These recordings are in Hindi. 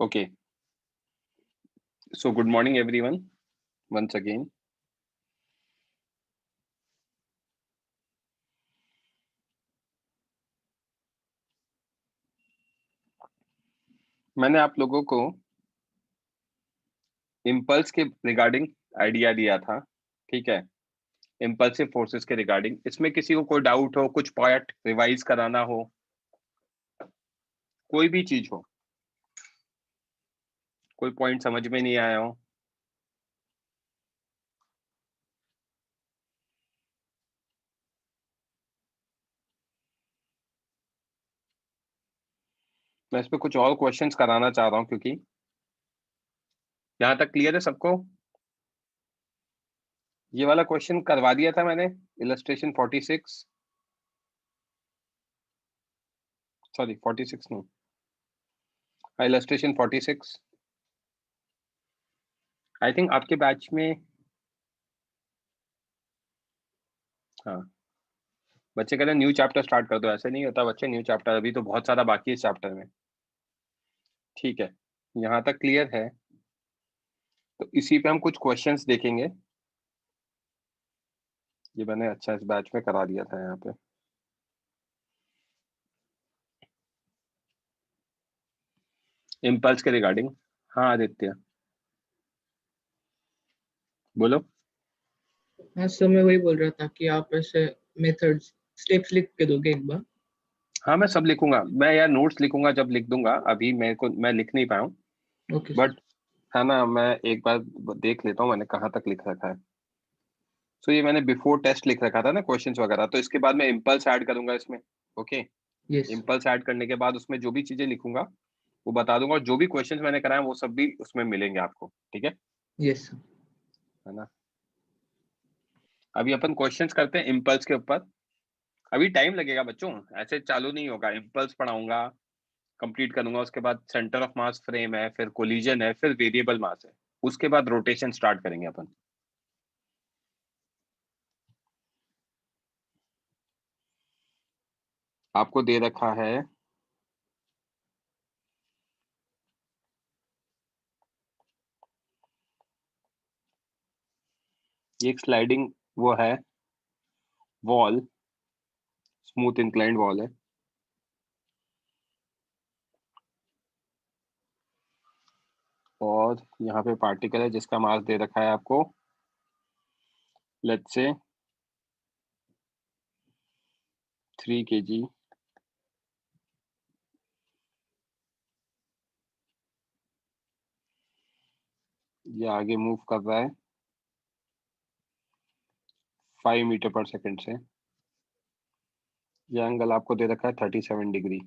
Okay, so good morning everyone once again. मैंने आप लोगों को इम्पल्स के रिगार्डिंग आइडिया दिया था, ठीक है। इम्पल्सिव फोर्सेस के रिगार्डिंग, इसमें किसी को कोई डाउट हो, कुछ पॉइंट रिवाइज कराना हो, कोई भी चीज हो, कोई पॉइंट समझ में नहीं आया हो, मैं इस पे कुछ और क्वेश्चंस कराना चाह रहा हूँ, क्योंकि यहाँ तक क्लियर है सबको। ये वाला क्वेश्चन करवा दिया था मैंने, इलस्ट्रेशन 46, सॉरी 46 नहीं, इलस्ट्रेशन 46। आई थिंक आपके बैच में, हाँ, बच्चे कहते हैं न्यू चैप्टर स्टार्ट कर दो। ऐसे नहीं होता बच्चे, न्यू चैप्टर अभी तो बहुत सारा बाकी है इस चैप्टर में, ठीक है। यहाँ तक क्लियर है, तो इसी पे हम कुछ क्वेश्चंस देखेंगे। ये मैंने अच्छा इस बैच में करा दिया था यहाँ पे। इम्पल्स के रिगार्डिंग, हाँ आदित्य बोलो। हाँ सर, मैं वही बोल रहा था कि आप ऐसे मेथड्स स्टेप्स लिख के दोगे एक बार। हाँ मैं सब लिखूंगा, मैं यार नोट्स लिखूंगा जब लिख दूंगा, अभी मेरे को मैं लिख नहीं पाया हूँ, ओके सर। बट है ना, मैं एक बार देख लेता हूँ मैंने कहाँ तक लिख रखा है। सो ये मैंने बिफोर टेस्ट लिख रखा था ना क्वेश्चंस वगैरह, तो इसके बाद मैं इम्पल्स ऐड करूंगा इसमें। Okay, yes. इम्पल्स ऐड करने के बाद उसमें जो भी चीजें लिखूंगा वो बता दूंगा, और जो भी क्वेश्चंस मैंने कराए वो सब भी उसमें मिलेंगे आपको, ठीक है। Yes sir. है ना, अभी अपन क्वेश्चंस करते हैं इम्पल्स के ऊपर। अभी टाइम लगेगा बच्चों, ऐसे चालू नहीं होगा। इम्पल्स पढ़ाऊंगा, कंप्लीट करूंगा, उसके बाद सेंटर ऑफ मास फ्रेम है, फिर कोलिजन है, फिर वेरिएबल मास है, उसके बाद रोटेशन स्टार्ट करेंगे अपन। आपको दे रखा है ये एक स्लाइडिंग वो है, वॉल, स्मूथ इंक्लाइंड वॉल है, और यहाँ पे पार्टिकल है जिसका मास दे रखा है आपको, लेट्स से 3 kg। ये आगे मूव कर रहा है 5 मीटर पर सेकेंड से। ये एंगल आपको दे रखा है 37 degree.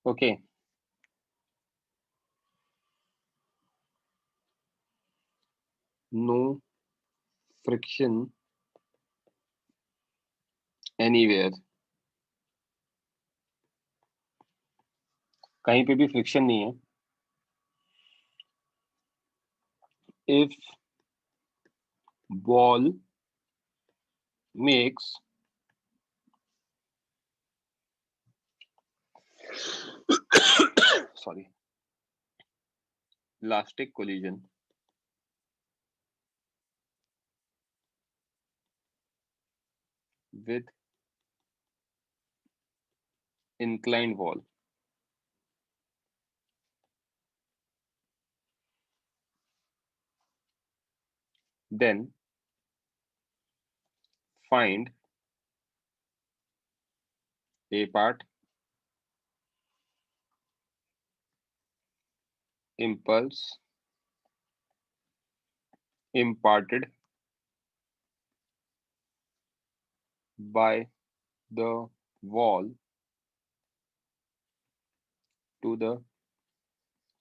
Okay, no friction anywhere, कहीं पे भी फ्रिक्शन नहीं है। If ball makes sorry, elastic collision with inclined wall, then find a part impulse imparted by the wall to the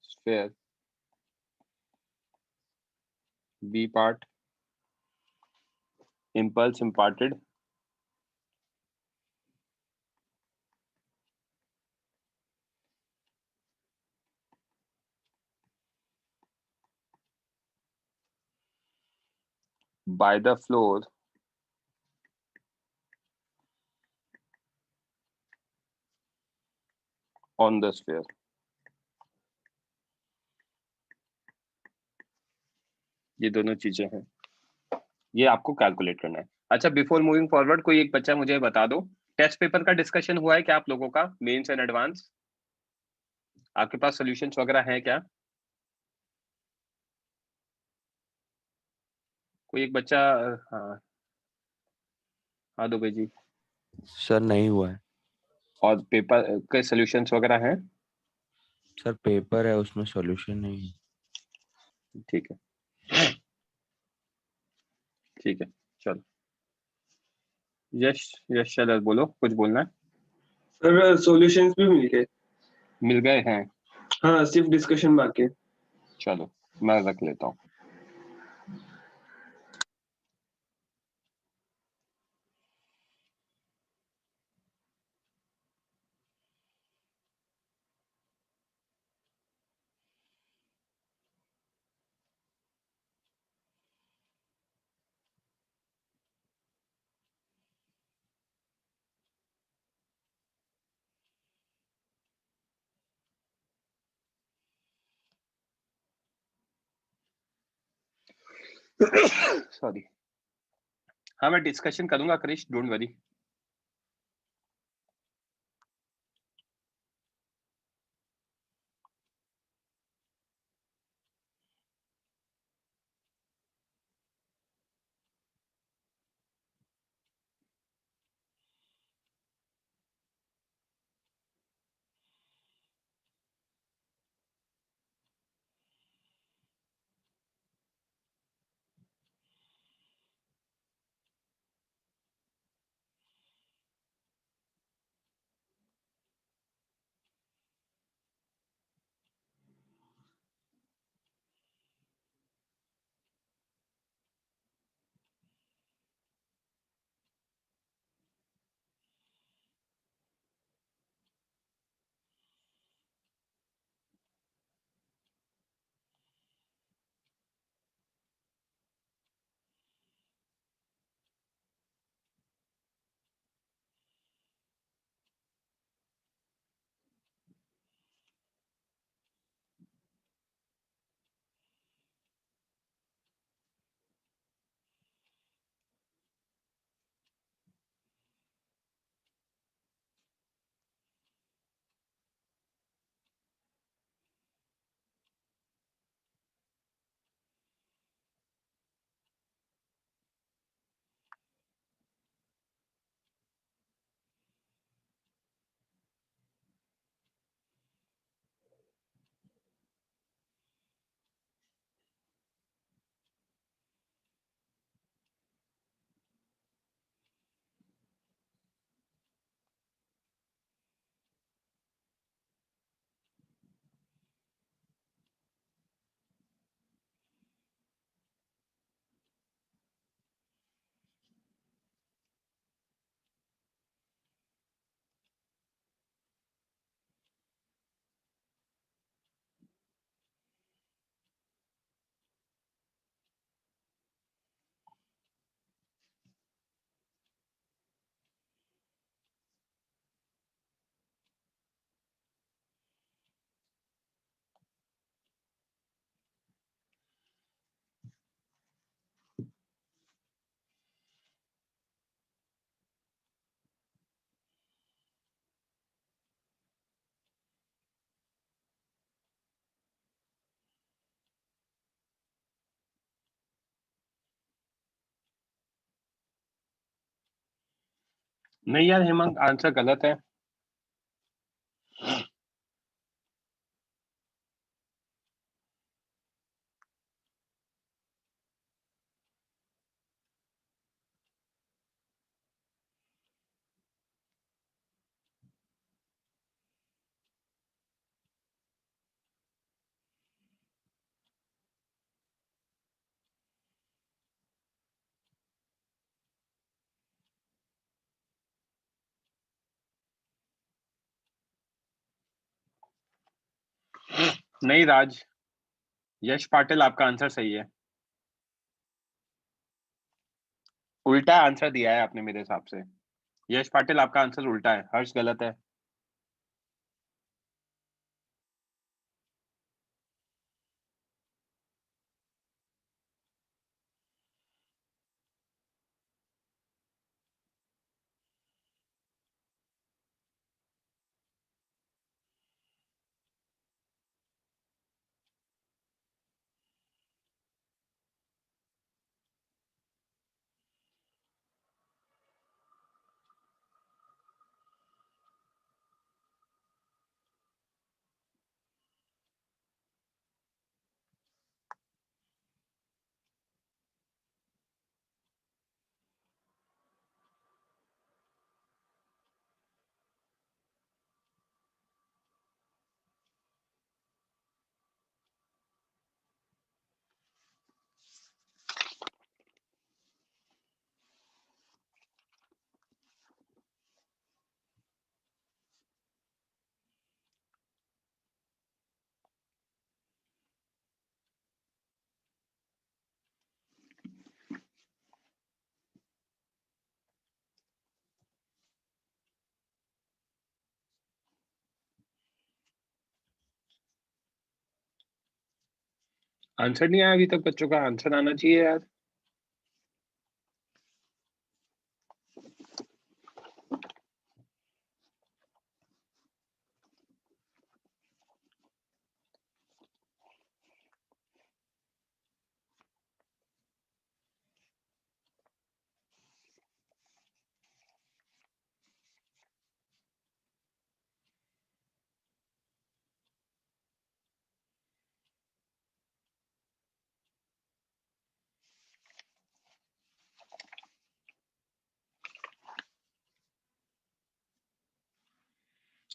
sphere. B part, impulse imparted by the floor on the sphere. ये दोनों चीजें हैं, ये आपको कैलकुलेट करना है। अच्छा, बिफोर मूविंग फॉरवर्ड कोई एक बच्चा मुझे बता दो, टेस्ट पेपर का डिस्कशन हुआ है क्या आप लोगों का, मेंस एंड एडवांस? आपके पास सॉल्यूशंस वगैरह हैं क्या? कोई एक बच्चा, हाँ हाँ दुबे जी। सर नहीं हुआ है। और पेपर के सॉल्यूशंस वगैरह हैं? सर पेपर है, उसमें सॉल्यूशन नहीं है। ठीक है, ठीक है, चलो। यश, यश चलो बोलो, कुछ बोलना है? सर सॉल्यूशंस भी मिल गए। मिल गए हैं? हाँ, सिर्फ डिस्कशन बाकी है। चलो मैं रख लेता हूँ। सॉरी। हाँ मैं डिस्कशन करूंगा क्रिश, डोंट वरी। नहीं यार हेमंत, आंसर गलत है। नहीं राज, यश पाटिल आपका आंसर सही है। उल्टा आंसर दिया है आपने मेरे हिसाब से। यश पाटिल आपका आंसर उल्टा है, हर्ष गलत है। आंसर नहीं आया अभी तक बच्चों का? आंसर आना चाहिए यार।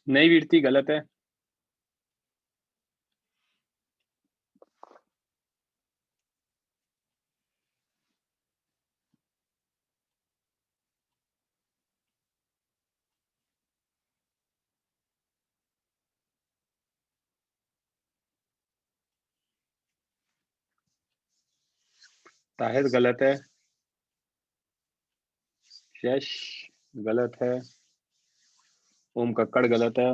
नहीं वीरती, गलत है। ताहिर गलत है। यश गलत है। ओम कक्कड़ गलत है।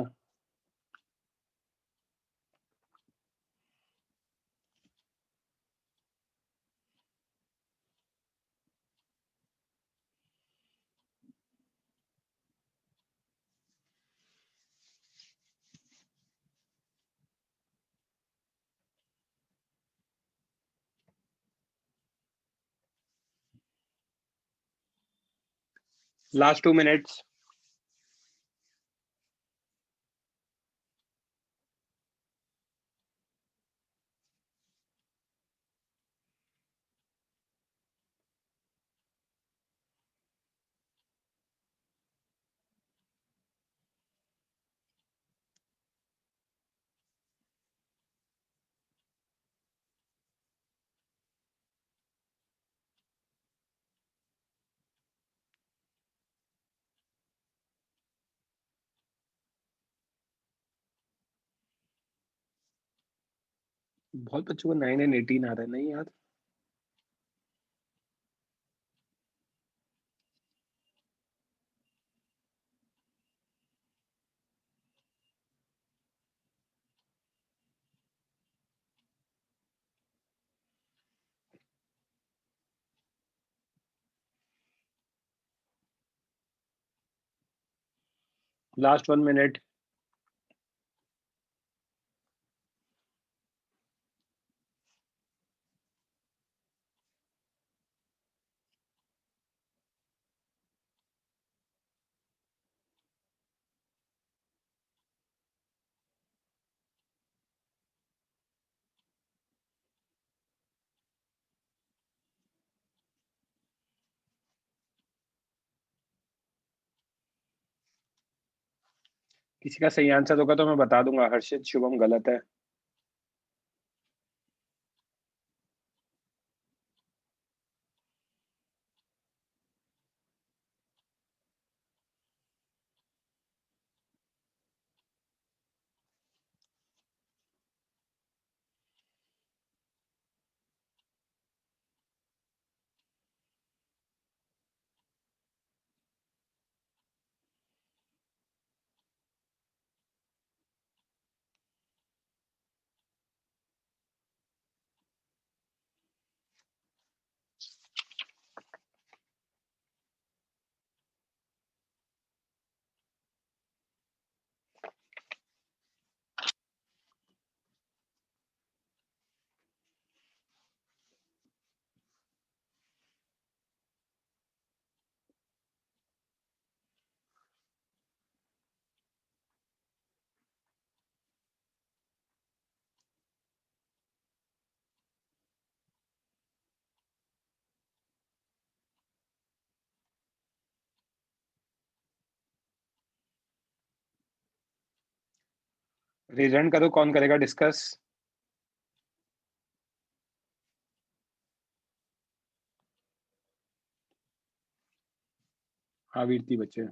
Last 2 minutes. बहुत बच्चों को 9 and 18 आ रहा है, नहीं यार। Last 1 minute. किसी का सही आंसर होगा तो मैं बता दूंगा। हर्षित शुभम गलत है। रिजल्ट करो, कौन करेगा डिस्कस? हाँ वीरती बच्चे।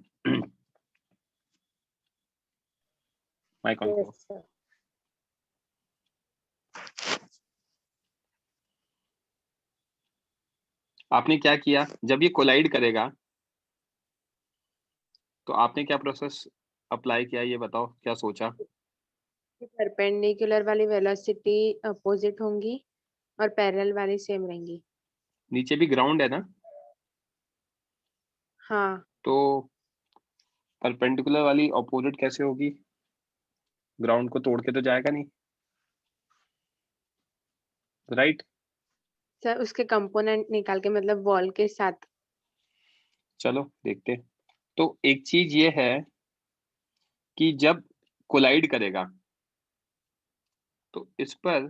माइक ऑन करो। Yes, sir. आपने क्या किया जब ये कोलाइड करेगा? तो आपने क्या प्रोसेस अप्लाई किया, ये बताओ, क्या सोचा? परपेंडिकुलर वाली वेलोसिटी अपोजिट होंगी और पैरेलल वाली सेम रहेंगी। नीचे भी ग्राउंड है ना, हाँ तो परपेंडिकुलर वाली अपोजिट कैसे होगी? ग्राउंड को तोड़ के तो जाएगा नहीं, राइट? सर, उसके कंपोनेंट निकाल के मतलब वॉल के साथ। चलो देखते हैं। तो एक चीज ये है कि जब कोलाइड करेगा तो इस पर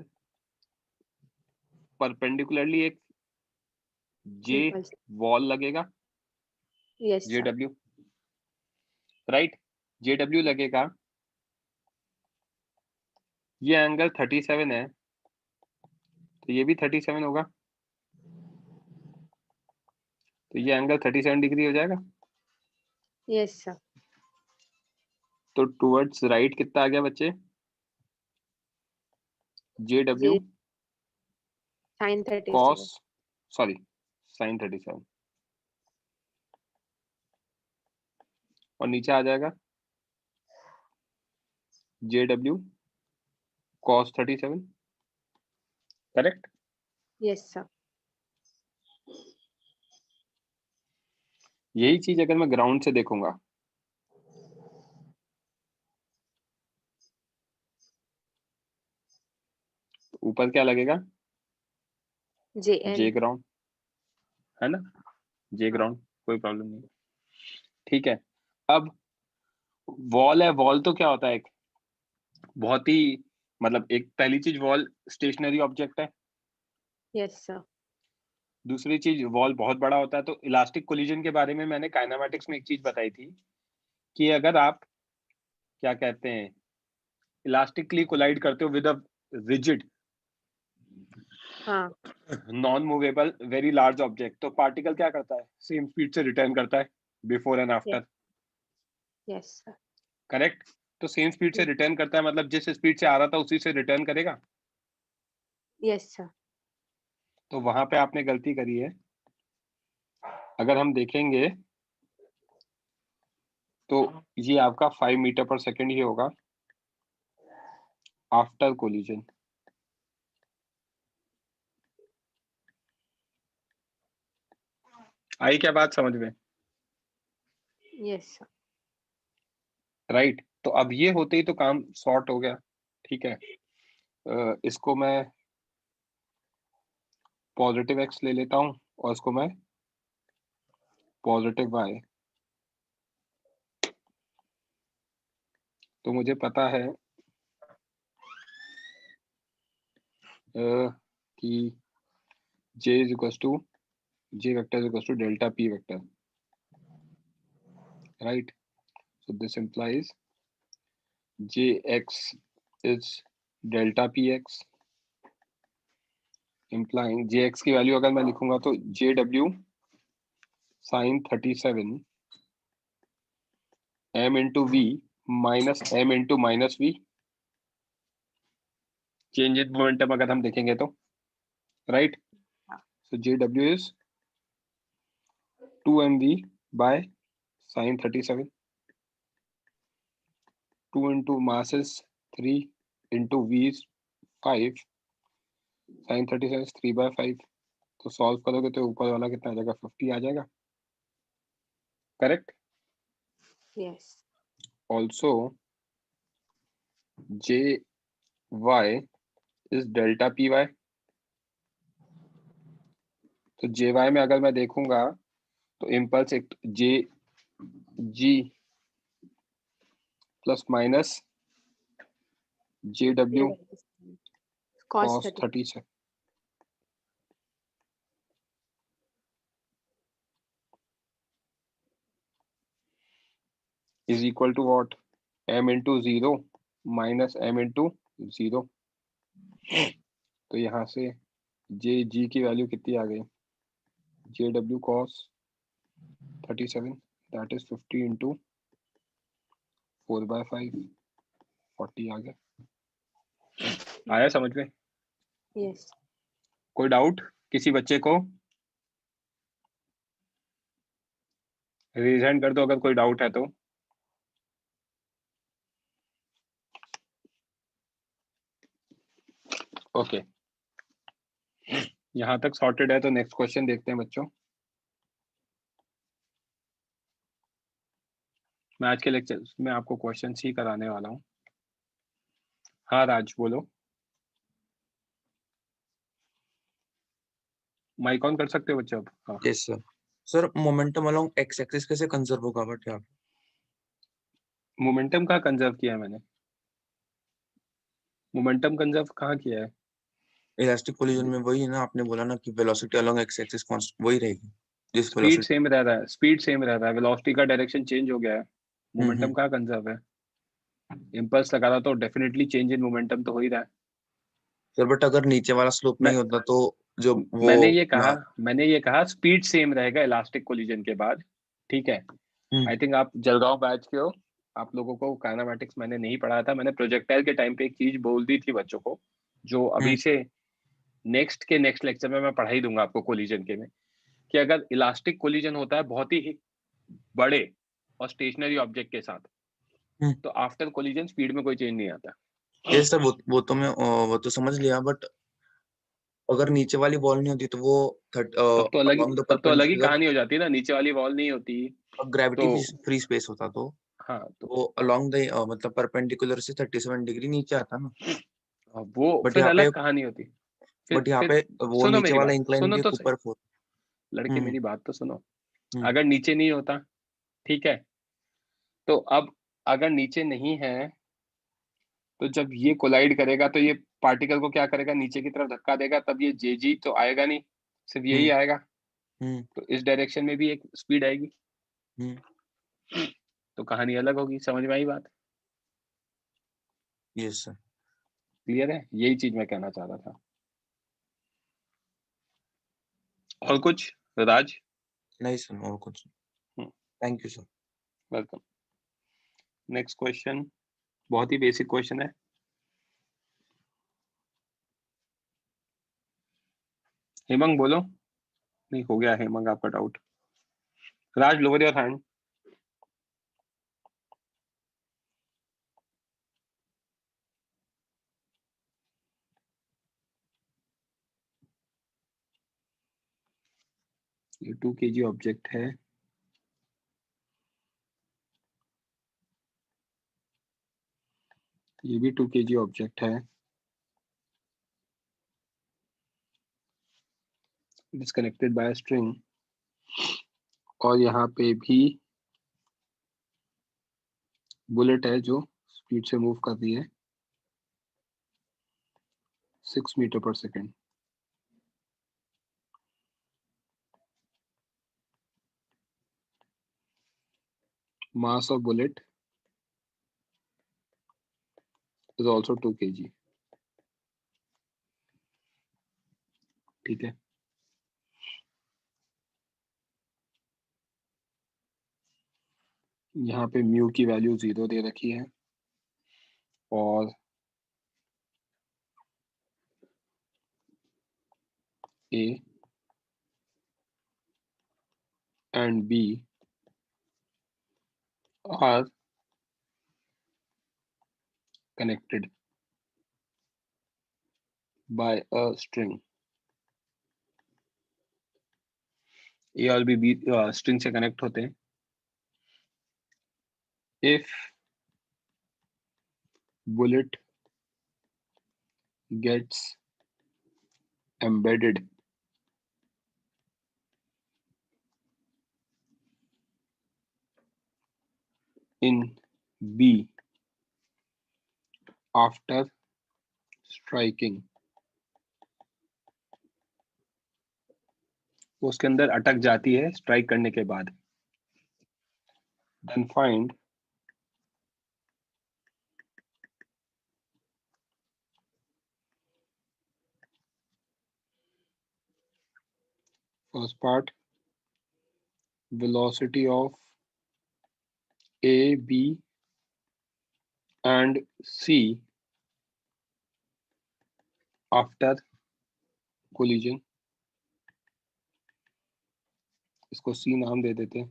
परपेंडिकुलरली एक जे Impulse. वॉल लगेगा, yes J sir. W, right? J W लगेगा, ये एंगल 37 है तो ये भी 37 होगा, तो ये एंगल 37 डिग्री हो जाएगा। Yes sir. तो टुवर्ड्स राइट कितना आ गया बच्चे? J W sine 37। Cos, sorry sine 37, और नीचे आ जाएगा J W cos 37, correct? Yes sir. यही चीज अगर मैं ग्राउंड से देखूंगा ऊपर क्या लगेगा? जे एन। जे ग्राउंड, है ना? जे हाँ। ग्राउंड, कोई प्रॉब्लम नहीं। ठीक है, अब वॉल है, वॉल तो क्या होता है? एक बहुत ही मतलब एक पहली चीज, वॉल स्टेशनरी ऑब्जेक्ट है। Yes sir. दूसरी चीज, वॉल बहुत बड़ा होता है। तो इलास्टिक कोलिजन के बारे में मैंने काइनेमैटिक्स में एक चीज बताई थी कि अगर आप क्या कहते हैं इलास्टिकली कोलाइड करते हो विद अ रिजिड हाँ non movable very large object, तो पार्टिकल क्या करता है? सेम स्पीड से रिटर्न करता है before and after, yes sir. Correct? तो सेम स्पीड से Yes. रिटर्न करता है, मतलब जिस स्पीड से आ रहा था उसी से रिटर्न करेगा। Yes sir. तो वहां पे आपने गलती करी है। अगर हम देखेंगे तो ये आपका 5 मीटर पर सेकेंड ही होगा आफ्टर कोलिजन। आई क्या बात समझ में? Yes sir. राइट? तो अब ये होते ही तो काम सॉर्ट हो गया। ठीक है, इसको मैं पॉजिटिव एक्स ले लेता हूं और इसको मैं पॉजिटिव वाई। तो मुझे पता है कि j is equals to j vector is equals to delta p vector, right? So this implies jx is delta px, implying jx की वैल्यू अगर मैं लिखूंगा तो jw sin 37 m into v minus m into minus v, change in momentum अगर हम देखेंगे तो, right? So jw is 2mv by sin 37, 2 into mass is 3 into v is 5, sin 37 is 3/5। तो सॉल्व करोगे तो ऊपर वाला कितना आ जाएगा? 50 आ जाएगा, correct? Yes. Also J y is delta p y. तो जे वाई में अगर मैं देखूंगा तो इम्पल्स एक J G plus minus J W cos cos 30। 30 से is equal to what? m into 0 minus m into 0। तो यहाँ से जे जी की वैल्यू कितनी आ गई? जे W cos 37 that is 50 into 4/5, 40 आ गया। आया समझ में? यस। कोई डाउट किसी बच्चे को? रेज हैंड कर दो अगर कोई डाउट है तो। ओके, यहाँ तक सॉर्टेड है तो नेक्स्ट क्वेश्चन देखते हैं बच्चों। मैं आज के लेक्चर में आपको क्वेश्चन ही कराने वाला हूँ। हाँ राज बोलो, माइक ऑन कर सकते हो बच्चे अब? हाँ yes sir. Sir momentum along x axis कैसे कंजर्व होगा बट यहाँ मोमेंटम का कंजर्व किया है मैंने, मोमेंटम कंजर्व कहाँ किया है? इलास्टिक कोलिजन में वही है ना, आपने बोला ना कि velocity along x axis constant वही रहेगी जिस स्पीड वेलोसिटी। सेम रह रहा है, स्पीड सेम रह रहा है, वेलोसिटी का डायरेक्शन चेंज हो गया है, मोमेंटम कहाँ कंजर्व है? इम्पल्स लगा रहा तो डेफिनेटली चेंज इन मोमेंटम तो हो ही रहा है। सर बट अगर नीचे वाला स्लोप मैं नहीं होता तो जो वो मैंने ये कहा स्पीड सेम रहेगा इलास्टिक कोलिजन के बाद, ठीक है। आई थिंक आप जलगांव बैच के हो, आप लोगों को काइनेमैटिक्स मैंने नहीं पढ़ाया था। मैंने प्रोजेक्टाइल के टाइम पे एक चीज बोल दी थी बच्चों को, जो अभी से नेक्स्ट लेक्चर में मैं पढ़ा ही दूंगा आपको कोलिजन के में, कि अगर इलास्टिक कोलिजन होता है बहुत ही बड़े और स्टेशनरी ऑब्जेक्ट के साथ, तो आफ्टर कोलिजन स्पीड में कोई चेंज नहीं आता। ये सर वो तो मैं वो तो समझ लिया, बट अगर नीचे वाली बॉल नहीं होती तो वो तब तो along the अलग ही perpendicular कहानी हो जाती है ना, नीचे वाली वॉल नहीं होती ग्रेविटी तो। फ्री स्पेस होता तो हाँ तो वो अलोंग द मतलब परपेंडिकुलर से 37 डिग्री नीचे आता ना। वो बट फिर यहाँ पे अलग कहानी होती। फिर वो सुनो नीचे मेरी वाला बात, इंक्लाइन सुनो भी तो सही ऊपर फोर। लड़के, मेरी बात तो सुनो। हम्म अगर नीचे नहीं होता, ठीक है, तो अब अगर नीचे नहीं है तो जब ये कोलाइड करेगा तो ये पार्टिकल को क्या करेगा, नीचे की तरफ धक्का देगा, तब ये जे जी तो आएगा नहीं, सिर्फ यही हम्म आएगा। हम्म तो इस डायरेक्शन में भी एक स्पीड आएगी, हम्म तो कहानी अलग होगी। समझ में आई बात? Yes sir. क्लियर है? यही चीज मैं कहना चाह रहा था। और कुछ राज? नहीं सर और कुछ। Thank you sir. Welcome. Next question बहुत ही बेसिक क्वेश्चन है। हेमंग बोलो। नहीं, हो गया हेमंग आपका doubt. Raj lower your hand. ये 2 kg ऑब्जेक्ट है, ये भी 2 kg ऑब्जेक्ट है, डिस्कनेक्टेड बाय स्ट्रिंग, और यहाँ पे भी बुलेट है जो स्पीड से मूव कर रही है 6 मीटर पर second. Mass of bullet is also 2 kg। ठीक है, यहाँ पे म्यू की वैल्यू 0 दे रखी है, और A and B are connected by a string। A और B स्ट्रिंग से कनेक्ट होते हैं। If bullet gets embedded in B after striking, वो उसके अंदर अटक जाती है स्ट्राइक करने के बाद, then find first part velocity of A, B and C after collision। इसको C नाम दे देते हैं।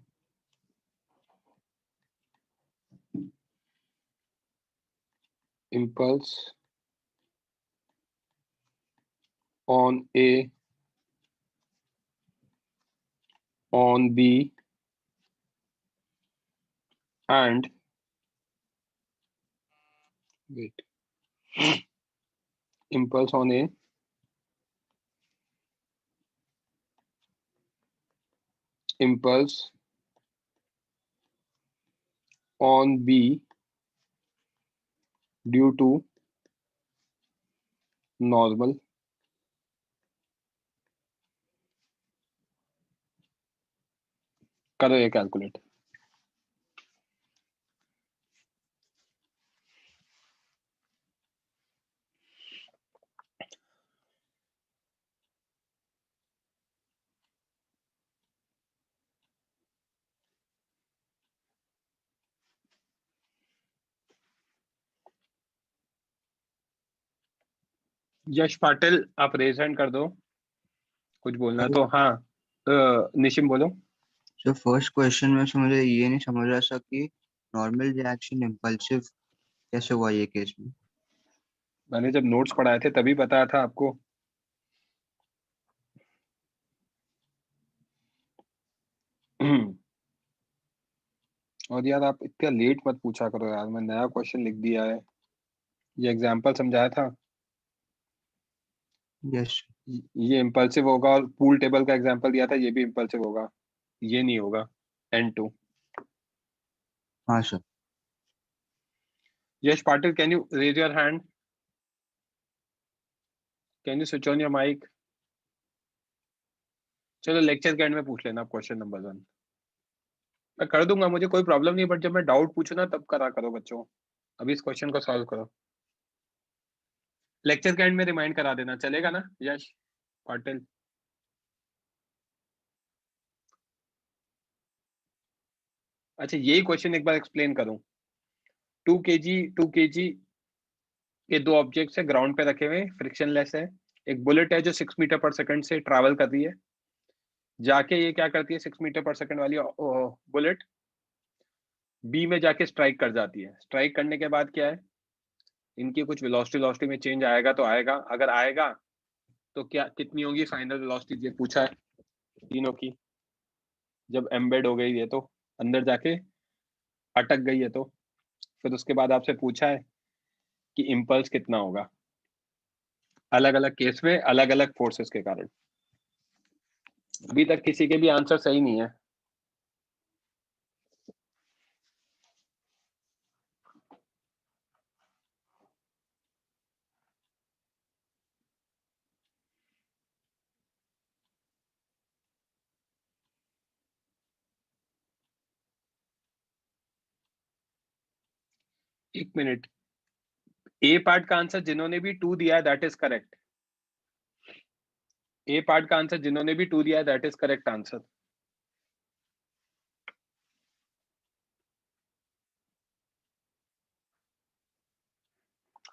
Impulse on A on B and wait, impulse on A impulse on B due to normal करो ये कैलकुलेट। यश पाटिल आप रेज हैंड कर दो, कुछ बोलना है तो। हाँ निशिम बोलो। सो फर्स्ट क्वेश्चन में से मुझे ये नहीं समझ रहा था कि नॉर्मल रिएक्शन इम्पल्सिव कैसे हुआ ये केस में। मैंने जब नोट्स पढ़ाए थे तभी बताया था आपको। और यार आप इतना लेट मत पूछा करो यार, मैं नया क्वेश्चन लिख दिया है। ये एग्जांपल समझाया था, यस ये इम्पल्सिव होगा, और पूल टेबल का एग्जांपल दिया था, ये भी इम्पल्सिव होगा, ये नहीं होगा N2। हाँ sir. Yash Patil can you raise your hand, can you switch on your mic. चलो लेक्चर के एंड में पूछ लेना क्वेश्चन नंबर 1, मैं कर दूंगा, मुझे कोई प्रॉब्लम नहीं, बट जब मैं डाउट पूछू ना तब करा करो बच्चों। अभी इस क्वेश्चन को सॉल्व करो, लेक्चर के एंड में रिमाइंड करा देना, चलेगा ना यश पाटिल? अच्छा यही क्वेश्चन एक बार एक्सप्लेन करूं। 2 kg के दो ऑब्जेक्ट्स है, ग्राउंड पे रखे हुए, फ्रिक्शनलेस है। एक बुलेट है जो 6 मीटर पर सेकंड से ट्रैवल कर रही है। जाके ये क्या करती है, 6 मीटर पर सेकंड वाली बुलेट बी में जाके स्ट्राइक कर जाती है। स्ट्राइक करने के बाद क्या है, इनकी कुछ वेलोसिटी में चेंज आएगा तो आएगा, अगर आएगा तो क्या कितनी होगी फाइनल वेलोसिटी, ये पूछा है तीनों की। जब एम्बेड हो गई है तो अंदर जाके अटक गई है तो फिर उसके बाद आपसे पूछा है कि इम्पल्स कितना होगा, अलग अलग केस में अलग अलग फोर्सेस के कारण। अभी तक किसी के भी आंसर सही नहीं है। एक मिनट, ए पार्ट का आंसर जिन्होंने भी 2 दिया है that is correct. A part का आंसर जिन्होंने भी 2 दिया है that is correct answer.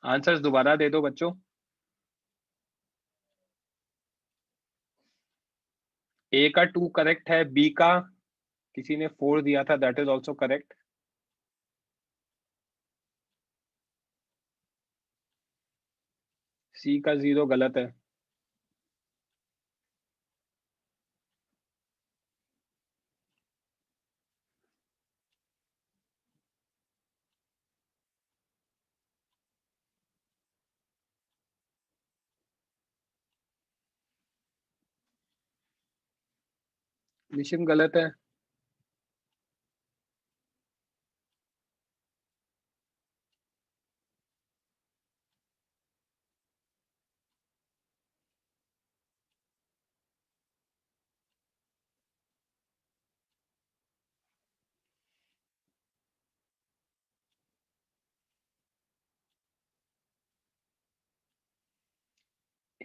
Answers दोबारा दे दो बच्चों। ए का 2 करेक्ट है, बी का किसी ने 4 दिया था दैट इज ऑल्सो करेक्ट। सी का 0 गलत है। निशिम गलत है।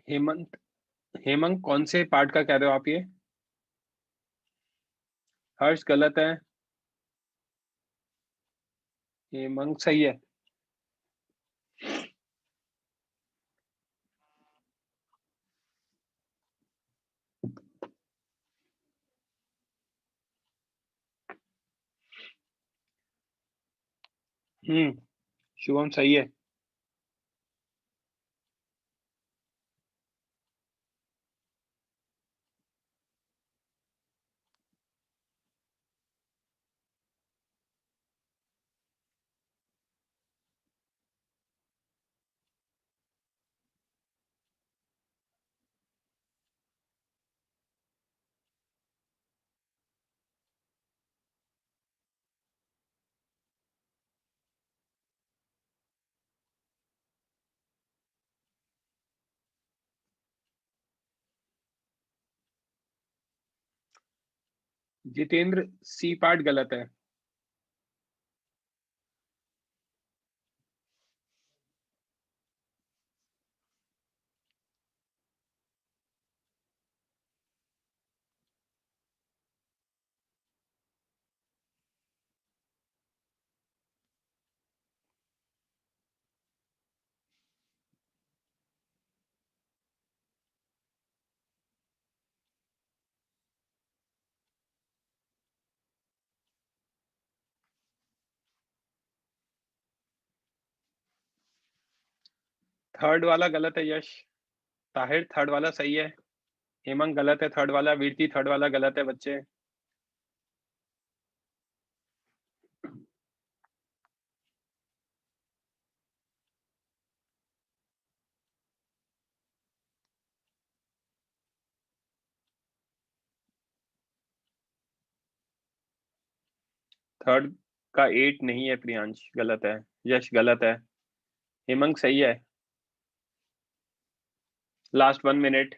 हेमंत, हेमंत कौन से पार्ट का कह रहे हो आप ये? हर्ष गलत है, हेमंत सही है। शुभम सही है। जितेंद्र सी पार्ट गलत है। थर्ड वाला गलत है यश। ताहिर थर्ड वाला सही है। हेमंत गलत है थर्ड वाला। वीरती थर्ड वाला गलत है बच्चे। थर्ड का 8 नहीं है प्रियांश, गलत है। यश गलत है। हेमंत सही है। Last 1 minute.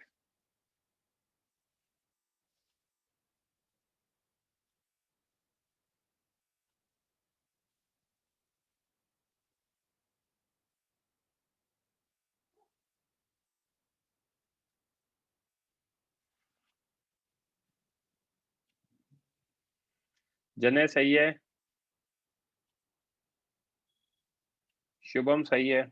जने सही है। शुभम सही है।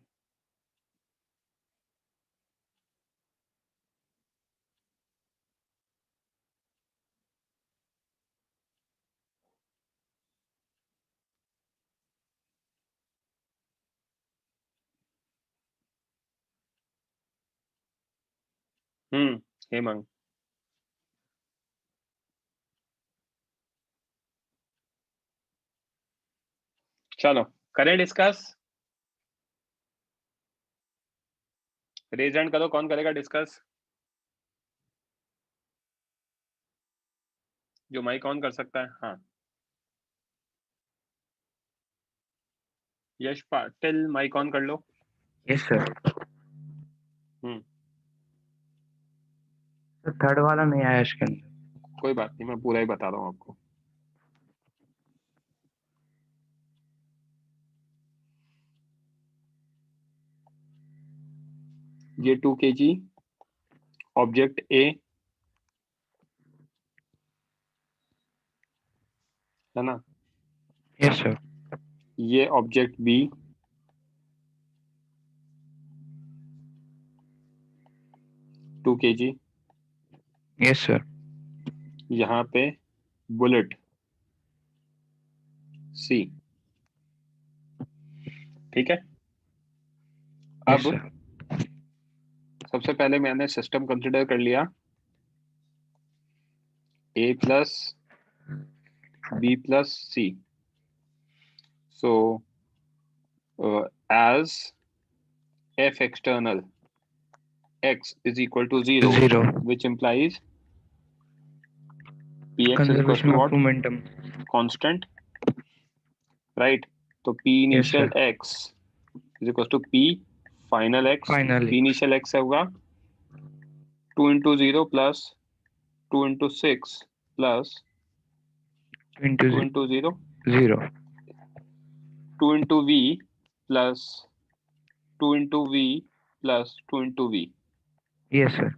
हेमंत। चलो करें डिस्कस। रेज हैंड करो, कौन करेगा डिस्कस? जो माइक ऑन कर सकता है। हाँ, यश पाटिल माइक ऑन कर लो। Yes sir. हम्म थर्ड वाला नहीं आया इसके अंदर। कोई बात नहीं, मैं पूरा ही बता रहा हूँ आपको। ये 2 kg ऑब्जेक्ट ए है ना। Yes sir. ये object B, 2 kg। Yes sir. यहाँ पे बुलेट सी, ठीक है। यस अब सर। सबसे पहले मैंने सिस्टम कंसिडर कर लिया। ए plus B plus C. So as f external x is equal to 0, Zero. which implies px is equal Conservation to of what? momentum. Constant, right? तो p Yes initial sir. x is equal to p final x। Final p X. initial x होगा 2 into 0 plus 2 into 6 plus into 2 into 0 0. 2 into v plus 2 into v plus 2 into v। Yes sir.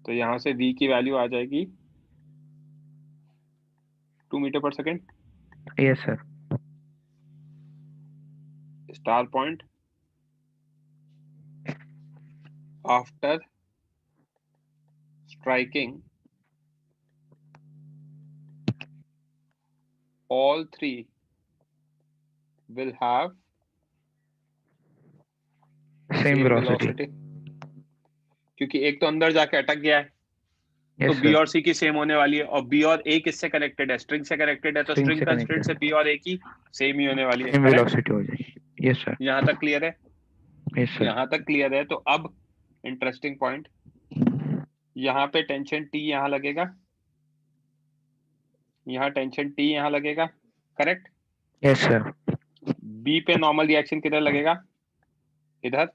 तो यहाँ से v की वैल्यू आ जाएगी 2 मीटर पर second. Yes sir. Star point after striking all three will have Same velocity. क्योंकि एक तो अंदर जाके अटक गया है। तो Yes बी sir. और सी की सेम होने वाली है, और बी और ए किससे कनेक्टेड है? स्ट्रिंग से कनेक्टेड है, तो String स्ट्रिंग से कंस्ट्रेंट से connected. बी और ए की सेम ही होने वाली है। Same correct? velocity हो जाएगी. Yes sir. यहाँ तक क्लियर है? Yes sir. यहाँ तक क्लियर है। तो अब इंटरेस्टिंग पॉइंट, यहाँ पे टेंशन टी यहाँ लगेगा, यहाँ टेंशन टी यहाँ लगेगा। करेक्ट? Yes sir. बी पे नॉर्मल रिएक्शन किधर लगेगा? इधर,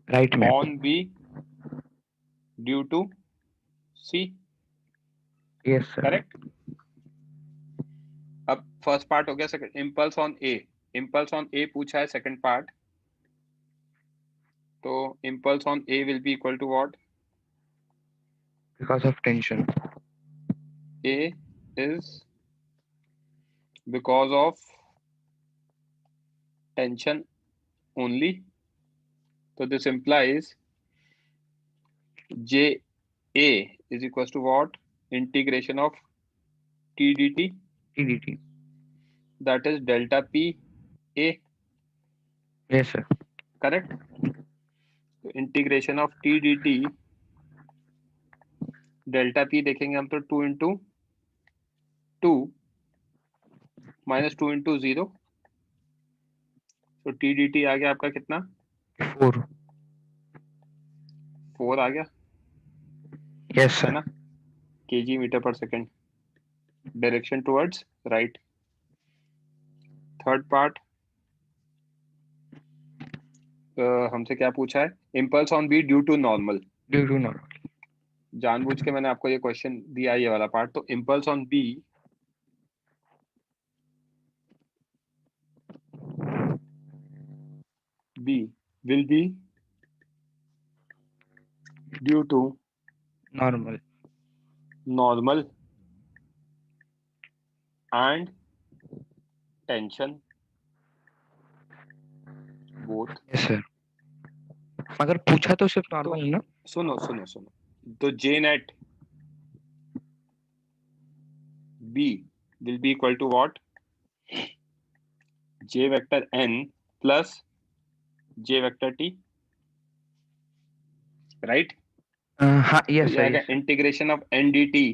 Right में. On B due to C. Yes, sir. Correct. अब फर्स्ट पार्ट हो गया, second impulse on A. Impulse on A पूछा है सेकंड पार्ट, तो impulse on A will be equal to what? Because of tension. A is because of tension only, so this implies J A is equals to what? Integration of T dt, TDT. that is delta P A, Yes, sir. correct? So integration of T dt, delta P देखेंगे हम तो 2 into 2 minus 2 into 0, so T dt आ गया आपका कितना? 4. 4 आ गया, Yes, है sir. ना? kg मीटर पर second, direction towards right. Third part हमसे क्या पूछा है? Impulse on B due to normal. Due to normal. जानबूझ के मैंने आपको ये क्वेश्चन दिया ये वाला पार्ट। तो impulse on B will be due to Normal. Normal and tension both. Yes, sir. अगर पूछा तो सिर्फ नॉर्मल है ना? सुनो सुनो सुनो, तो J net B will be equal to what? J vector N plus J vector T, right? हाँ, तो yes, ये sir. आएगा Yes, sir. Integration of N D T,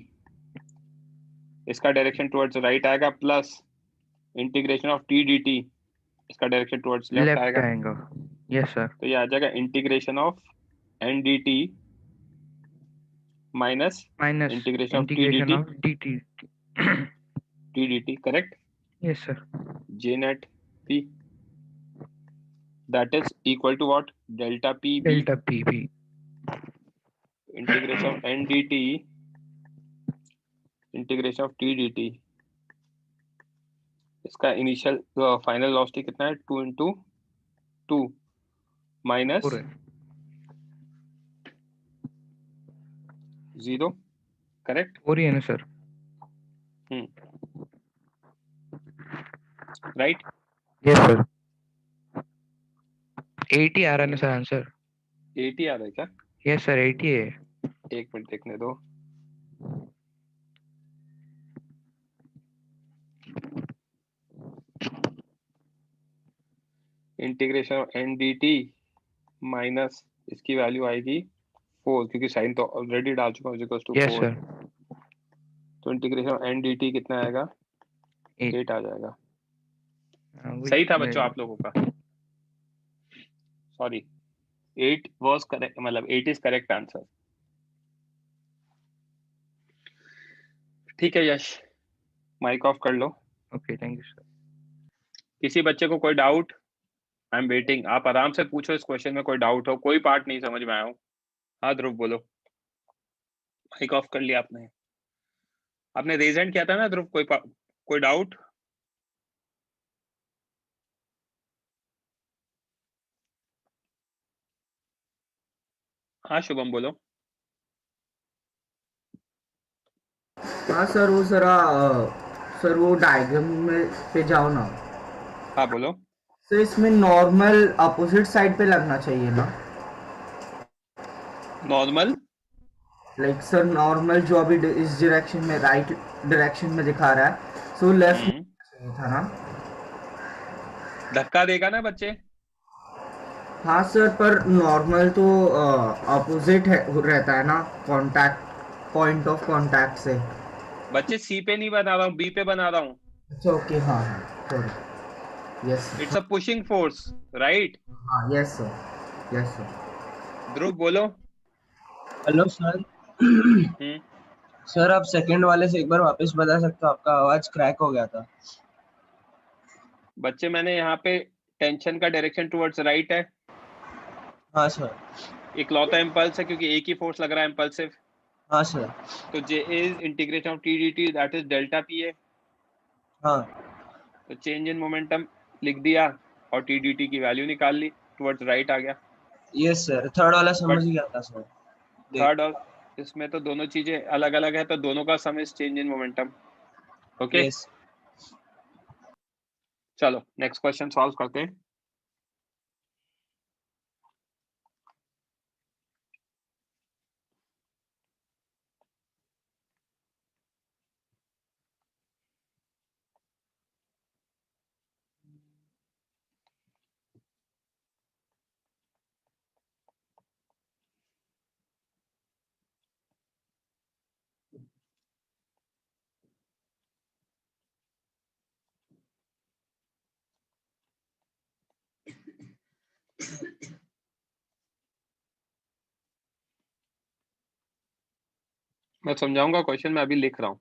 इसका डायरेक्शन टुवर्ड्स राइट आएगा, plus integration of T D T, इसका डायरेक्शन टुवर्ड्स लेफ्ट Left आएगा। triangle. Yes, sir. तो ये आ जाएगा integration of N D T minus Minus integration of T D integration T, of DT. T D T, correct? Yes, sir. J net P that is equal to what? Delta PB Delta PB. integration of n dt integration of t dt, इसका इनिशियल फाइनल वेलोसिटी कितना है? 2 into 2 minus 4 है. 0, करेक्ट? 4 ही है ना सर? राइट? Yes, sir. 80 आ रहा है ना सर आंसर? 80 आ रहा है क्या? Yes, sir. 80 है. एक मिनट देखने दो। Integration of N D T minus इसकी वैल्यू आएगी 4, क्योंकि साइन तो ऑलरेडी डाल चुका हूँ, इक्वल्स टू Yes, 4। sir. तो integration of N D t कितना आएगा? 8. 8 आ जाएगा। वही सही था मैं- बच्चों आप लोगों का, सॉरी 8 वाज करेक्ट, मतलब 8 इज करेक्ट आंसर। ठीक है यश, माइक ऑफ कर लो। Okay, thank you, sir. किसी बच्चे को कोई डाउट? I am waiting. आप आराम से पूछो, इस क्वेश्चन में कोई डाउट हो, कोई पार्ट नहीं समझ में आया हो। हाँ ध्रुव बोलो। माइक ऑफ कर लिया आपने? आपने रेज हैंड किया था ना ध्रुव? कोई डाउट? हाँ शुभम बोलो। हाँ सर, वो जरा सर वो डायग्राम में पे जाओ ना। हाँ बोलो। सर इसमें नॉर्मल अपोजिट साइड पे लगना चाहिए ना? नॉर्मल लाइक सर नॉर्मल जो अभी इस डायरेक्शन में, राइट डायरेक्शन में दिखा रहा है, सो लेफ्ट चाहिए था ना? धक्का देगा ना बच्चे? हाँ सर, पर नॉर्मल तो अपोजिट रहता है ना, कांटेक्ट पॉइंट ऑफ कांटेक्ट से। बच्चे सी पे नहीं बना रहा हूँ, बी पे बना रहा हूँ। अच्छा ओके, हाँ sorry, yes it's a pushing force, right? हाँ यस सर, यस सर। ध्रुव बोलो। Hello sir. सर आप सेकंड वाले से एक बार वापस बता सकते हो? आपका आवाज क्रैक हो गया था। बच्चे मैंने यहाँ पे टेंशन का डायरेक्शन टुवर्ड्स राइट है। हाँ सर। इकलौता इम्पल्स है क्योंकि एक ही फोर्स लग रहा है, इम्पल्सिव। हाँ सर। तो J is integration of T dt, that is delta PA. हाँ तो चेंज इन मोमेंटम लिख दिया और T dt की वैल्यू निकाल ली, टुवर्ड्स राइट आ गया। यस सर, थर्ड वाला समझ गया था सर। थर्ड और इसमें तो दोनों चीजें अलग अलग है, तो दोनों का सम is change in momentum. Okay, yes. चलो नेक्स्ट क्वेश्चन सॉल्व करते हैं। मैं समझाऊंगा क्वेश्चन, मैं अभी लिख रहा हूँ।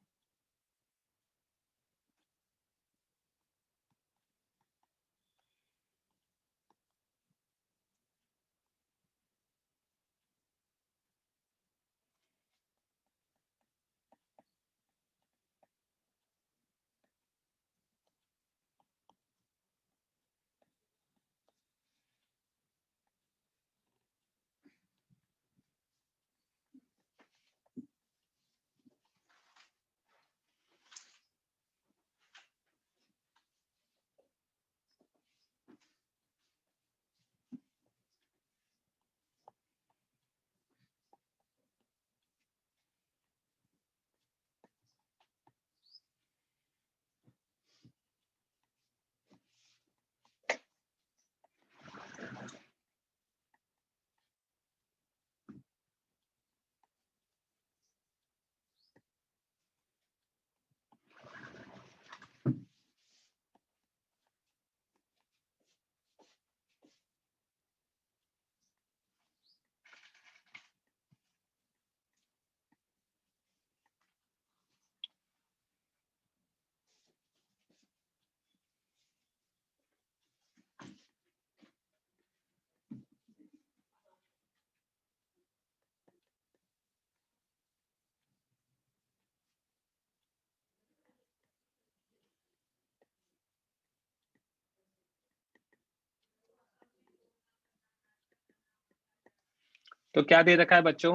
तो क्या दे रखा है बच्चों,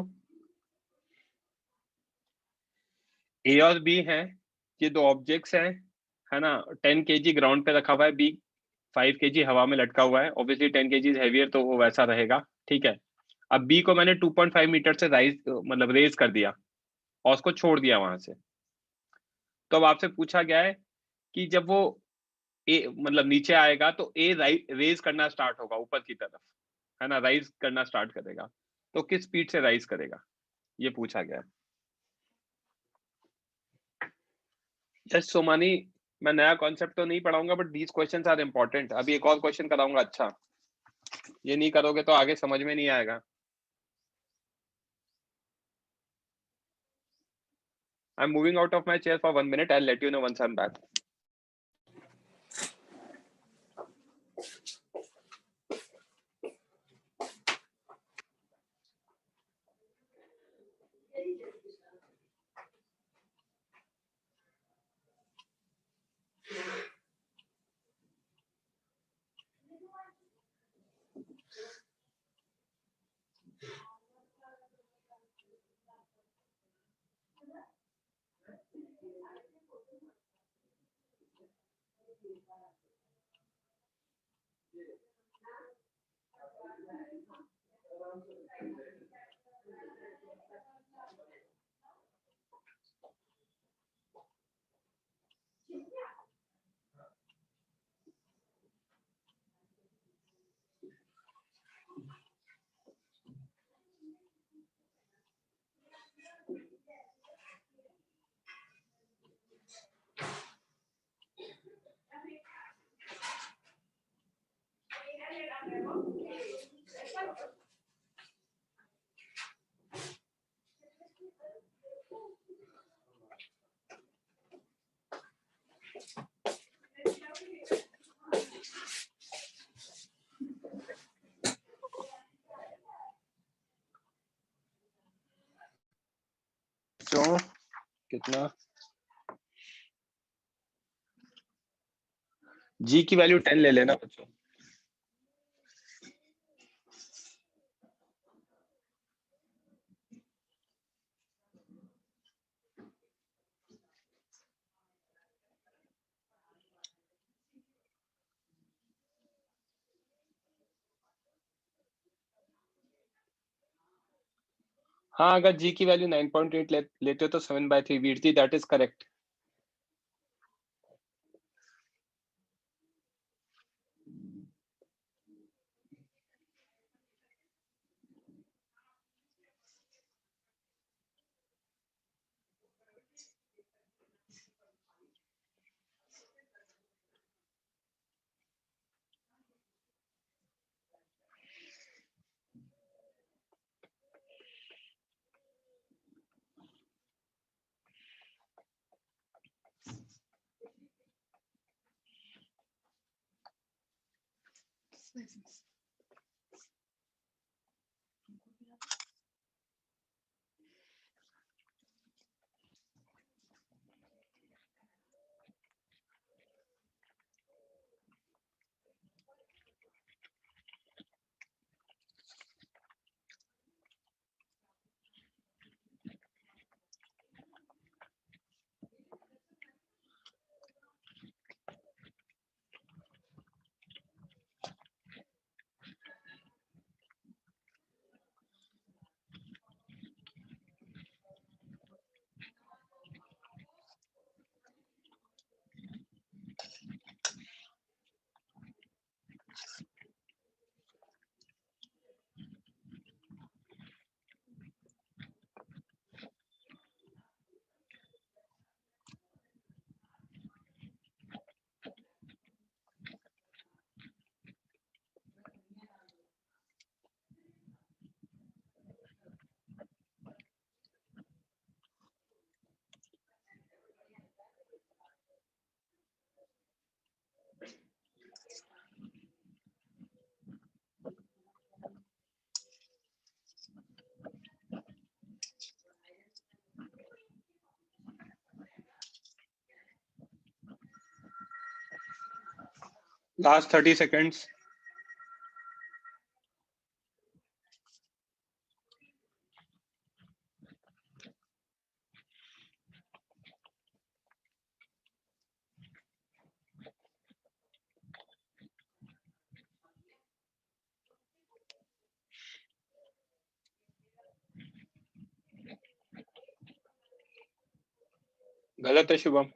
ए और बी है, ये दो ऑब्जेक्ट्स हैं, है ना। 10 kg ग्राउंड पे रखा हुआ है, बी 5 kg हवा में लटका हुआ है। ऑब्वियसली 10 kg हैवियर, तो वो वैसा रहेगा, ठीक है। अब बी को मैंने 2.5 मीटर से मतलब रेज कर दिया और उसको छोड़ दिया वहां से। तो अब आपसे पूछा गया है कि जब वो ए मतलब नीचे आएगा तो ए रेज करना स्टार्ट होगा ऊपर की तरफ, है ना, राइज करना स्टार्ट करेगा, तो किस स्पीड से राइज करेगा, ये पूछा गया है। यस सोमानी, मैं नया कॉन्सेप्ट तो नहीं पढ़ाऊंगा, but these questions are important. अभी एक और क्वेश्चन कराऊंगा, अच्छा ये नहीं करोगे तो आगे समझ में नहीं आएगा। I am moving out of my chair for 1 minute, I let you know once I am back. बच्चों कितना जी की वैल्यू 10 ले लेना बच्चों। हाँ, अगर जी की वैल्यू 9.8 लेते हो तो 7/3 वीरती, that is correct. Last 30 seconds. गलत है शुभम।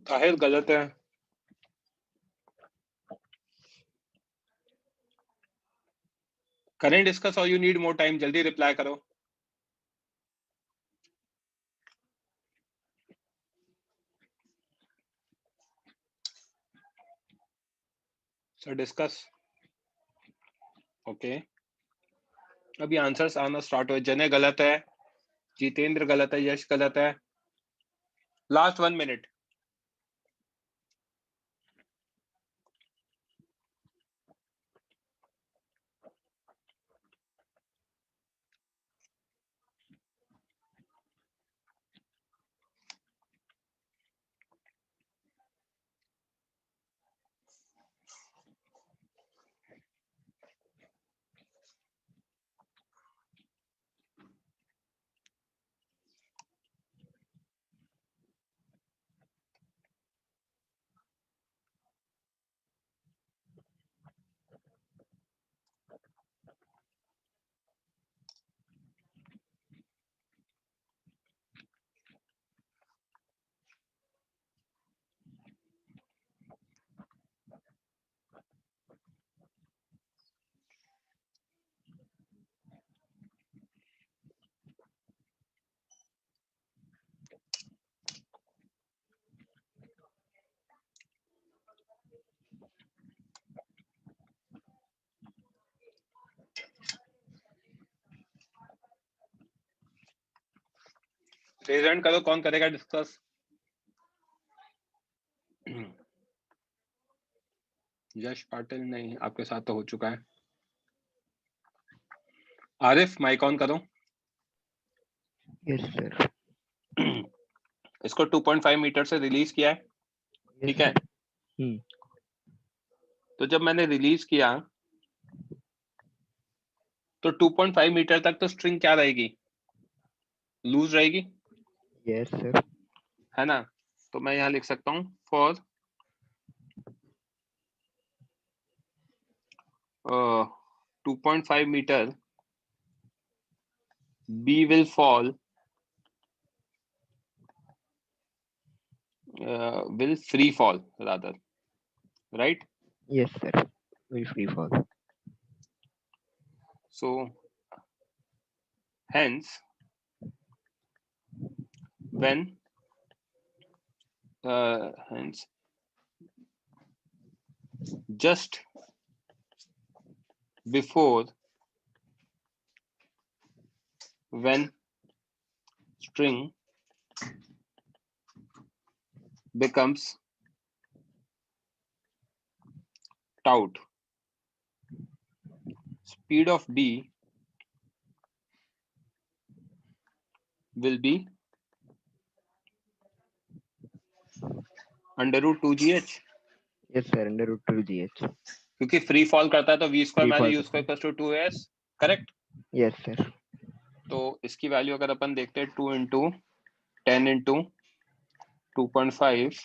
ताहिर गलत है। करें डिस्कस और यू नीड मोर टाइम, जल्दी रिप्लाई करो। Sir discuss. ओके, अभी आंसर्स आना स्टार्ट हुए। जने गलत है, जितेंद्र गलत है, यश गलत है। Last 1 minute. प्रेजेंट करो, कौन करेगा डिस्कस? यश पाटिल नहीं, आपके साथ तो हो चुका है। आरिफ माइक ऑन करो। Yes sir. इसको 2.5 मीटर से रिलीज किया है, ठीक है। तो जब मैंने रिलीज किया तो 2.5 मीटर तक तो स्ट्रिंग क्या रहेगी? लूज रहेगी, यस सर। है ना। तो मैं यहाँ लिख सकता हूँ for 2.5 meter B will fall will free fall rather, right? Yes sir, will free fall. So hence when hence just before when string becomes taut, speed of B will be under root 2gh. Yes sir, under root 2gh. क्योंकि फ्री फॉल करता है तो v square Free minus fall u square plus 2s, correct? Yes sir. तो इसकी वैल्यू अगर अपन देखते हैं 2 इंटू 10 इंटू 2.5,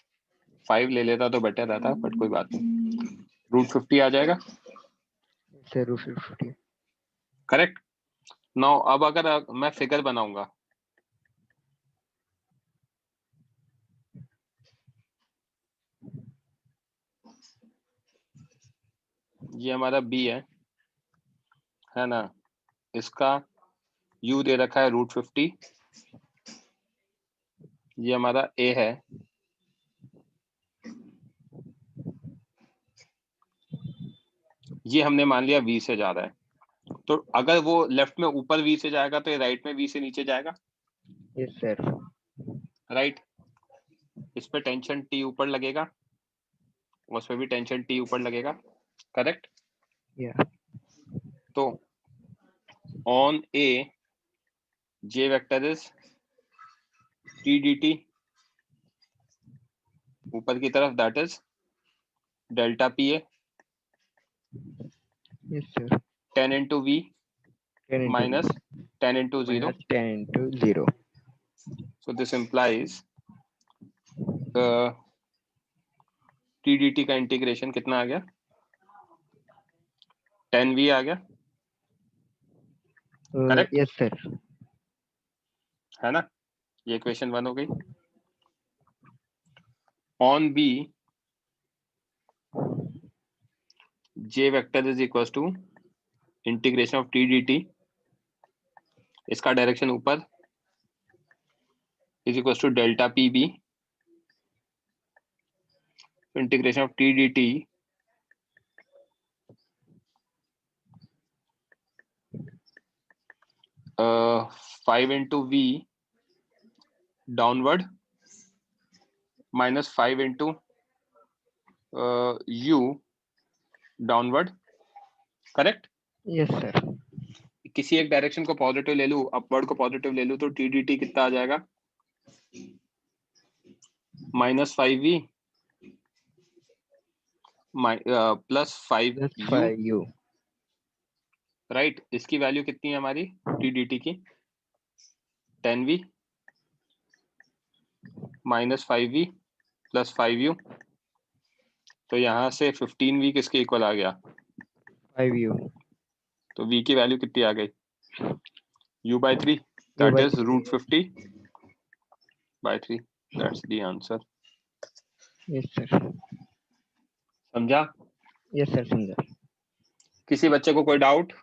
5 ले लेता तो बेटर रहता, बट कोई बात नहीं। रूट 50 आ जाएगा, Sir, root 50. करेक्ट। नाउ अब अगर मैं फिगर बनाऊंगा, ये हमारा b है ना, इसका u दे रखा है रूट 50, ये हमारा a है, ये हमने मान लिया v से जा रहा है। तो अगर वो लेफ्ट में ऊपर v से जाएगा तो ये राइट में v से नीचे जाएगा, Yes sir. राइट। इस पे टेंशन t ऊपर लगेगा, उस पे भी टेंशन t ऊपर लगेगा, करेक्ट। Yeah. तो on a j vector is t dt, ऊपर की तरफ that is delta p a Yes sir. 10 into v 10 into minus 10 into 0. minus 10 into 0. So this implies t dt का इंटीग्रेशन कितना आ गया? 10v आ गया, करेक्ट, Yes sir. है ना। ये इक्वेशन 1 हो गई। On b j vector is equal to integration of t dt, इसका डायरेक्शन ऊपर, is equal to delta p B, integration of t dt uh, 5 into v downward minus 5 into u downward, correct. Yes sir. किसी एक डायरेक्शन को पॉजिटिव ले लूं, अपवर्ड को पॉजिटिव ले लूं, तो टी डी टी कितना आ जाएगा? -5v plus 5u, Plus 5u. Right. इसकी वैल्यू कितनी है हमारी टी डी टी की? 10v -5v प्लस 5u, तो यहाँ से 15v किसके इक्वल आ गया? 5u. तो v की वैल्यू कितनी आ गई? u/3, that is root 50 by 3, that's the answer. Yes sir. समझा? Yes sir, समझा। किसी बच्चे को कोई डाउट?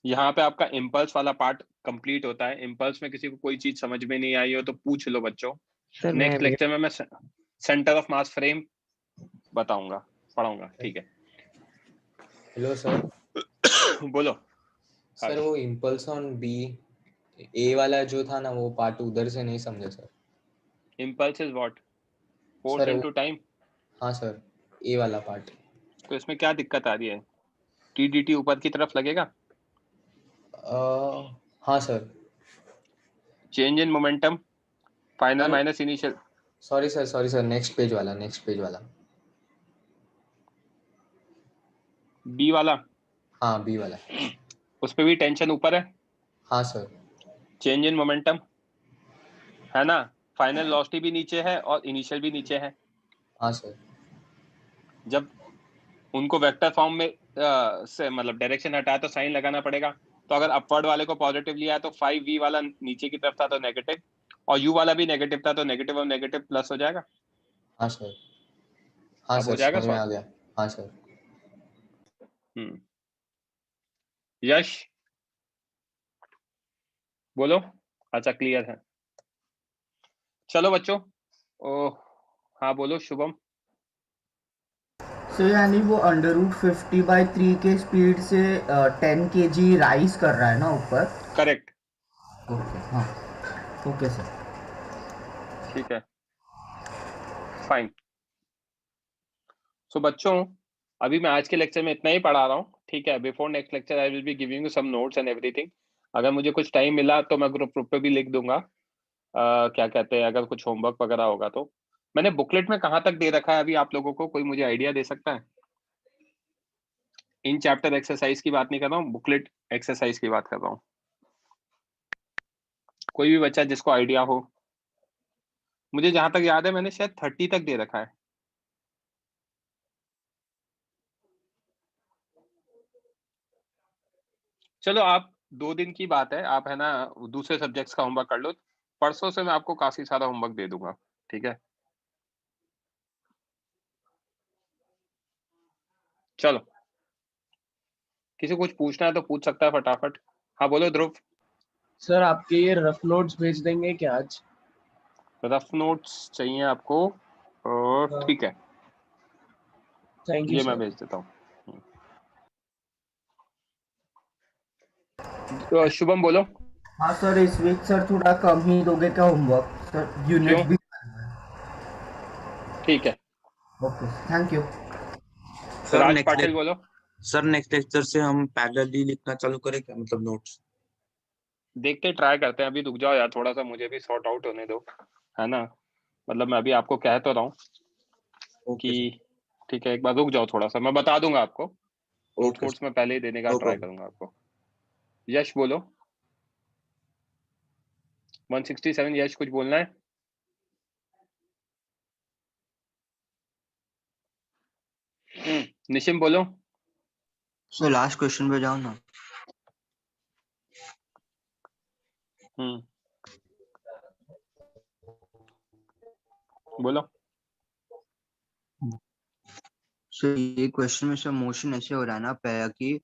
यहाँ पे आपका इम्पल्स वाला पार्ट कंप्लीट होता है। इम्पल्स में किसी को कोई चीज समझ में नहीं आई हो तो पूछ लो बच्चों। सर नेक्स्ट लेक्चर में मैं सेंटर ऑफ मास फ्रेम बताऊंगा, पढ़ाऊंगा, ठीक है। Hello sir. बोलो सर वो इम्पल्स ऑन बी ए वाला जो था ना वो पार्ट उधर से नहीं समझे sir. Impulse is what? Force sir into time. हाँ सर, ए वाला पार्ट। तो इसमें क्या दिक्कत आ रही है? टीडीटी ऊपर की तरफ लगेगा। हाँ sir. Change in momentum final sir minus initial. Sorry sir, next page वाला। बी वाला। हाँ बी वाला। उस पे भी टेंशन ऊपर है। हाँ सर। चेंज इन मोमेंटम है ना, फाइनल वेलोसिटी भी नीचे है और इनिशियल भी नीचे है। हाँ सर। जब उनको वेक्टर फॉर्म में से मतलब डायरेक्शन हटाया तो साइन लगाना पड़ेगा। तो अगर अपवर्ड वाले को पॉजिटिव लिया है तो 5v वाला नीचे की तरफ था तो नेगेटिव, और u वाला भी नेगेटिव था तो नेगेटिव और नेगेटिव प्लस हो जाएगा। हाँ सर। हाँ अब सर हो जाएगा समझ में आ सॉल्व। गया। हाँ सर। यश बोलो। अच्छा क्लियर है। चलो बच्चों। ओ हाँ बोलो शुभम। सो यानी वो √50/3 के स्पीड से 10 kg राइज कर रहा है ना ऊपर। करेक्ट। ओके हाँ ओके सर। ठीक है फाइन। सो बच्चों अभी मैं आज के लेक्चर में इतना ही पढ़ा रहा हूँ, ठीक है। Before next lecture I will be giving you some notes and everything. अगर मुझे कुछ टाइम मिला तो मैं ग्रुप पे भी लिख दूंगा क्या कहते हैं, अगर कुछ होमवर्क वगैरह होगा तो। मैंने बुकलेट में कहाँ तक दे रखा है अभी आप लोगों को, कोई मुझे आइडिया दे सकता है? इन चैप्टर एक्सरसाइज की बात नहीं कर रहा हूँ, बुकलेट एक्सरसाइज की बात कर रहा हूँ। कोई भी बच्चा जिसको आइडिया हो। मुझे जहां तक याद है मैंने शायद 30 तक दे रखा है। चलो आप 2 दिन की बात है, आप है ना दूसरे सब्जेक्ट्स का होमवर्क कर लो। परसों से मैं आपको काफी सारा होमवर्क दे दूंगा, ठीक है। चलो किसी को कुछ पूछना है तो पूछ सकता है फटाफट। हाँ बोलो ध्रुव। सर आपके ये रफ नोट्स भेज देंगे क्या आज? रफ नोट्स चाहिए आपको? हाँ। ठीक है थैंक यू ये मैं सर। भेज देता हूँ। शुभम बोलो। हाँ सर इस वीक सर थोड़ा कम ही दोगे क्या होमवर्क सर? क्यों? यूनिट भी। ठीक है ओके थैंक यू। सर राज पाटिल बोलो। नेक्स्ट लेक्चर से हम पैरेलली लिखना चालू करें क्या, मतलब नोट्स? देखते ट्राई करते हैं, अभी रुक जाओ यार थोड़ा सा, मुझे भी सॉर्ट आउट होने दो, है ना। मतलब मैं अभी आपको कह तो रहा हूँ कि ठीक है, एक बार रुक जाओ थोड़ा सा, मैं बता दूंगा आपको। नोट्स में पहले ही देने का ट्राई करूंगा आपको। यश बोलो। 167 यश कुछ बोलना है? निशिम बोलो। सर लास्ट क्वेश्चन पे जाओ ना। बोलो। सर ये क्वेश्चन में सर मोशन ऐसे हो रहा है ना कि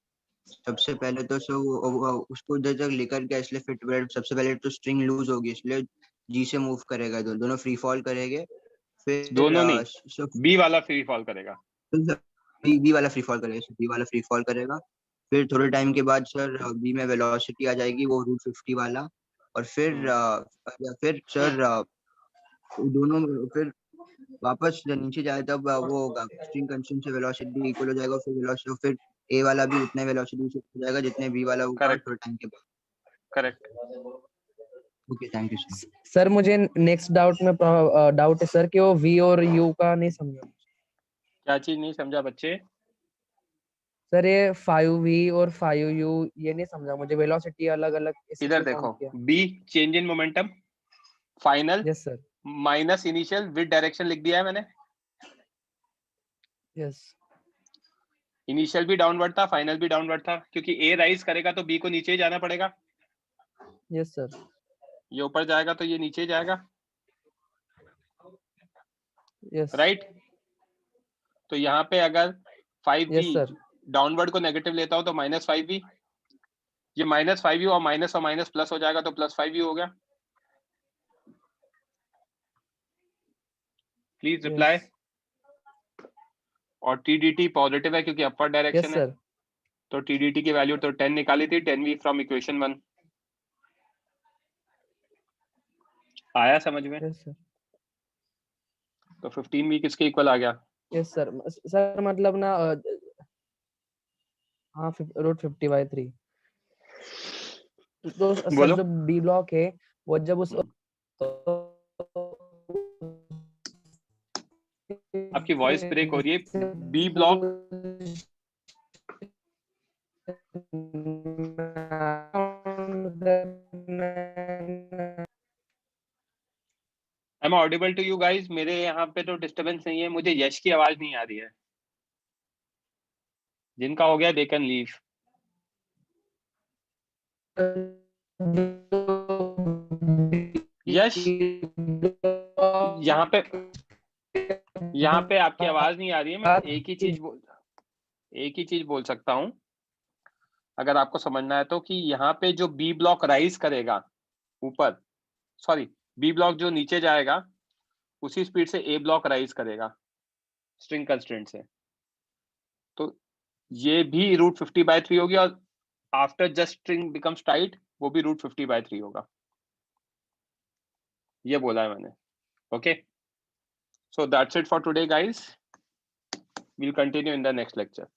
सबसे पहले तो सर उसको उधर तक लेकर गया, इसलिए फिट बेल्ट सबसे पहले तो स्ट्रिंग लूज होगी, इसलिए जी से मूव करेगा, दोनों फ्री फॉल करेंगे। फिर दोनों नहीं, बी वाला फ्री फॉल करेगा। बी वाला फ्री फॉल करेगा, बी वाला फ्री फॉल करेगा। फिर थोड़े टाइम के बाद सर बी में वेलोसिटी आ जाएगी वो √50 वाला, और फिर सर दोनों फिर वापस जब नीचे जाए तब वो होगा स्ट्रिंग कंस्ट्रेंट से वेलोसिटी इक्वल हो जाएगा, फिर वेलोसिटी फिर ए वाला भी उतने वेलोसिटी से हो जाएगा जितने बी वाला होगा थोड़े टाइम के बाद। Correct. Okay thank you sir. Sir मुझे नेक्स्ट डाउट में डाउट है सर कि वो v और u का नहीं समझा। क्या चीज नहीं समझा बच्चे? सर ये 5v और 5u ये नहीं समझा मुझे, वेलोसिटी अलग अलग इधर देखो, B change in momentum final. Yes sir. Minus initial with direction लिख दिया है मैंने। यस। इनिशियल भी डाउनवर्ड था, फाइनल भी डाउनवर्ड था, क्योंकि ए राइज करेगा तो बी को नीचे ही जाना पड़ेगा। Yes sir. ये ऊपर जाएगा तो ये नीचे जाएगा। Yes right. तो यहाँ पे अगर 5v यस सर। डाउनवर्ड को नेगेटिव लेता हूं तो -5v, ये -5u और माइनस प्लस हो जाएगा तो +5u हो गया। Please reply. और TDT पॉजिटिव है क्योंकि अपवर्ड डायरेक्शन है, तो TDT की वैल्यू तो 10 निकाली थी, 10v फ्रॉम इक्वेशन 1। आया समझ में? Yes sir. तो 15 किसके इक्वल आ गया? Yes sir. सर मतलब ना हाँ रूट 50/3। तो सर बोलो। जो बी ब्लॉक है वो जब उस आपकी वॉइस ब्रेक हो रही है। B block I am audible to you guys? मेरे यहाँ पे तो डिस्टरबेंस नहीं है, मुझे यश की आवाज नहीं आ रही है। जिनका हो गया दे कैन लीव। यश यहाँ पे आपकी आवाज नहीं आ रही है। मैं एक ही चीज बोल सकता हूँ, अगर आपको समझना है तो, कि यहाँ पे जो बी ब्लॉक राइज करेगा ऊपर, सॉरी बी ब्लॉक जो नीचे जाएगा उसी स्पीड से ए ब्लॉक राइज करेगा स्ट्रिंग कंस्ट्रेंट से। तो ये भी रूट 50/3 होगी, और after just string becomes tight वो भी रूट 50/3 होगा। ये बोला है मैंने। Okay, so that's it for today guys, we'll continue in the next lecture.